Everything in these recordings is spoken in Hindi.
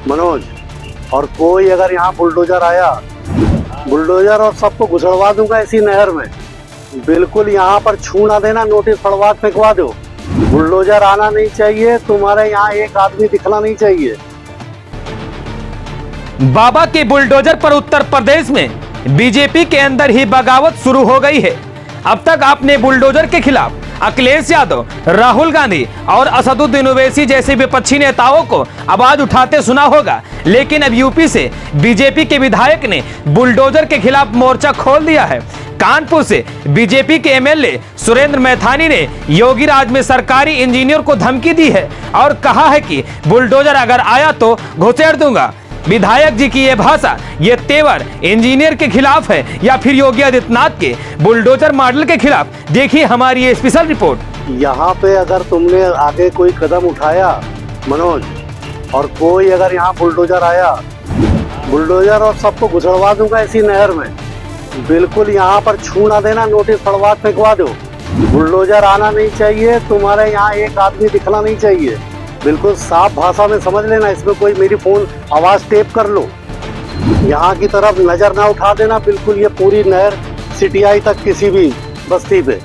मनोज, और कोई अगर यहाँ बुलडोजर आया, बुलडोजर और सबको घुसड़वा दूंगा इसी नहर में। बिल्कुल यहाँ पर छू ना देना, नोटिस पढ़वा फेंकवा दो। बुलडोजर आना नहीं चाहिए, तुम्हारे यहाँ एक आदमी दिखना नहीं चाहिए। बाबा के बुलडोजर पर उत्तर प्रदेश में बीजेपी के अंदर ही बगावत शुरू हो गई है। अब तक आपने बुलडोजर के खिलाफ अखिलेश यादव, राहुल गांधी और असदुद्दीन ओवैसी जैसे विपक्षी नेताओं को आवाज उठाते सुना होगा, लेकिन अब यूपी से बीजेपी के विधायक ने बुलडोजर के खिलाफ मोर्चा खोल दिया है। कानपुर से बीजेपी के एमएलए सुरेंद्र मैथानी ने योगी राज में सरकारी इंजीनियर को धमकी दी है और कहा है कि बुलडोजर अगर आया तो घुसेड़ दूंगा। विधायक जी की ये भाषा, ये तेवर इंजीनियर के खिलाफ है या फिर योगी आदित्यनाथ के बुलडोजर मॉडल के खिलाफ? देखिए हमारी ये स्पेशल रिपोर्ट। यहाँ पे अगर तुमने आगे कोई कदम उठाया मनोज, और कोई अगर यहाँ बुलडोजर आया, बुलडोजर और सबको घुसड़वा दूंगा इसी नहर में। बिल्कुल यहाँ पर छू ना देना, नोटिस पढ़वा फेंकवा दो। बुलडोजर आना नहीं चाहिए, तुम्हारे यहाँ एक आदमी दिखना नहीं चाहिए। बिल्कुल साफ भाषा में समझ लेना, इसमें कोई मेरी फोन आवाज टेप कर लो। यहाँ की तरफ नजर ना उठा देना, बिल्कुल ये पूरी नहर सिटियाई तक किसी भी बस्ती पे।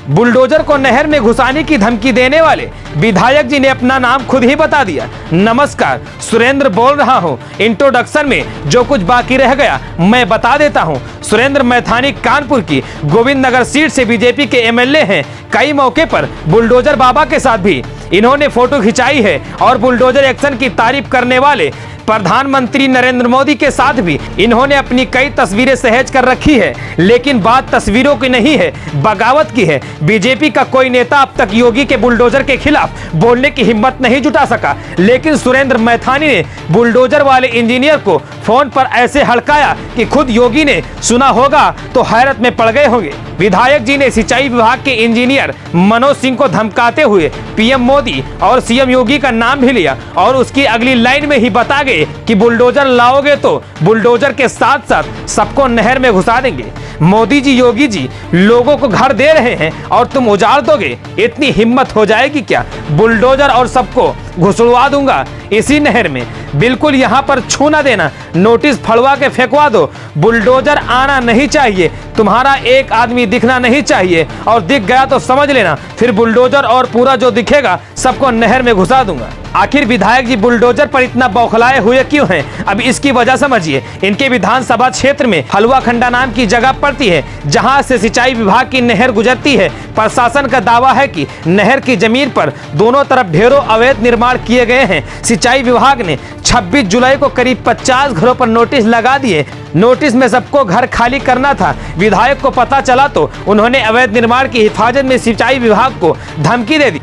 बुलडोजर को नहर में घुसाने की धमकी देने वाले विधायक जी ने अपना नाम खुद ही बता दिया। नमस्कार, सुरेंद्र बोल रहा हूं। इंट्रोडक्शन में जो कुछ बाकी रह गया मैं बता देता हूं। सुरेंद्र मैथानी कानपुर की गोविंद नगर सीट से बीजेपी के एमएलए हैं। कई मौके पर बुलडोजर बाबा के साथ भी इन्होंने फोटो खिंचाई है और बुलडोजर एक्शन की तारीफ करने वाले प्रधानमंत्री नरेंद्र मोदी के साथ भी इन्होंने अपनी कई तस्वीरें सहेज कर रखी है। लेकिन बात तस्वीरों की नहीं है, बगावत की है। बीजेपी का कोई नेता अब तक योगी के बुलडोजर के खिलाफ बोलने की हिम्मत नहीं जुटा सका, लेकिन सुरेंद्र मैथानी ने बुलडोजर वाले इंजीनियर को फोन पर ऐसे हड़काया कि खुद योगी ने सुना होगा तो हैरत में पड़ गए होंगे। विधायक जी ने सिंचाई विभाग के इंजीनियर मनोज सिंह को धमकाते हुए पीएम मोदी और सीएम योगी का नाम भी लिया और उसकी अगली लाइन में ही बता गए कि बुलडोजर लाओगे तो बुलडोजर के साथ साथ सबको नहर में घुसा देंगे। मोदी जी, योगी जी लोगों को घर दे रहे हैं और तुम उजाड़ दोगे? इतनी हिम्मत हो जाएगी क्या? बुलडोजर और सबको घुसड़वा दूंगा इसी नहर में। बिल्कुल यहाँ पर छू ना देना, नोटिस फड़वा के फेंकवा दो। बुलडोजर आना नहीं चाहिए, तुम्हारा एक आदमी दिखना नहीं चाहिए, और दिख गया तो समझ लेना फिर बुलडोजर और पूरा जो दिखेगा सबको नहर में घुसा दूंगा। आखिर विधायक जी बुलडोजर पर इतना बौखलाए हुए क्यों हैं? अब इसकी वजह समझिए। इनके विधानसभा क्षेत्र में हलवा खंडा नाम की जगह पड़ती है जहां से सिंचाई विभाग की नहर गुजरती है। प्रशासन का दावा है कि नहर की जमीन पर दोनों तरफ ढेरों अवैध निर्माण किए गए हैं। सिंचाई विभाग ने 26 जुलाई को करीब 50 घरों पर नोटिस लगा दिए। नोटिस में सबको घर खाली करना था। विधायक को पता चला तो उन्होंने अवैध निर्माण की हिफाजत में सिंचाई विभाग को धमकी दे दी।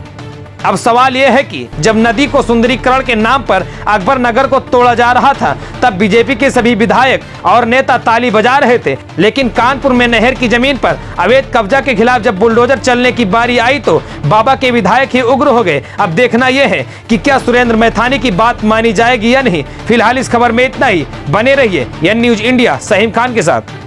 अब सवाल यह है कि जब नदी को सुंदरीकरण के नाम पर अकबर नगर को तोड़ा जा रहा था तब बीजेपी के सभी विधायक और नेता ताली बजा रहे थे, लेकिन कानपुर में नहर की जमीन पर अवैध कब्जा के खिलाफ जब बुलडोजर चलने की बारी आई तो बाबा के विधायक ही उग्र हो गए। अब देखना यह है कि क्या सुरेंद्र मैथानी की बात मानी जाएगी या नहीं। फिलहाल इस खबर में इतना ही। बने रहिए एन न्यूज इंडिया सहीम खान के साथ।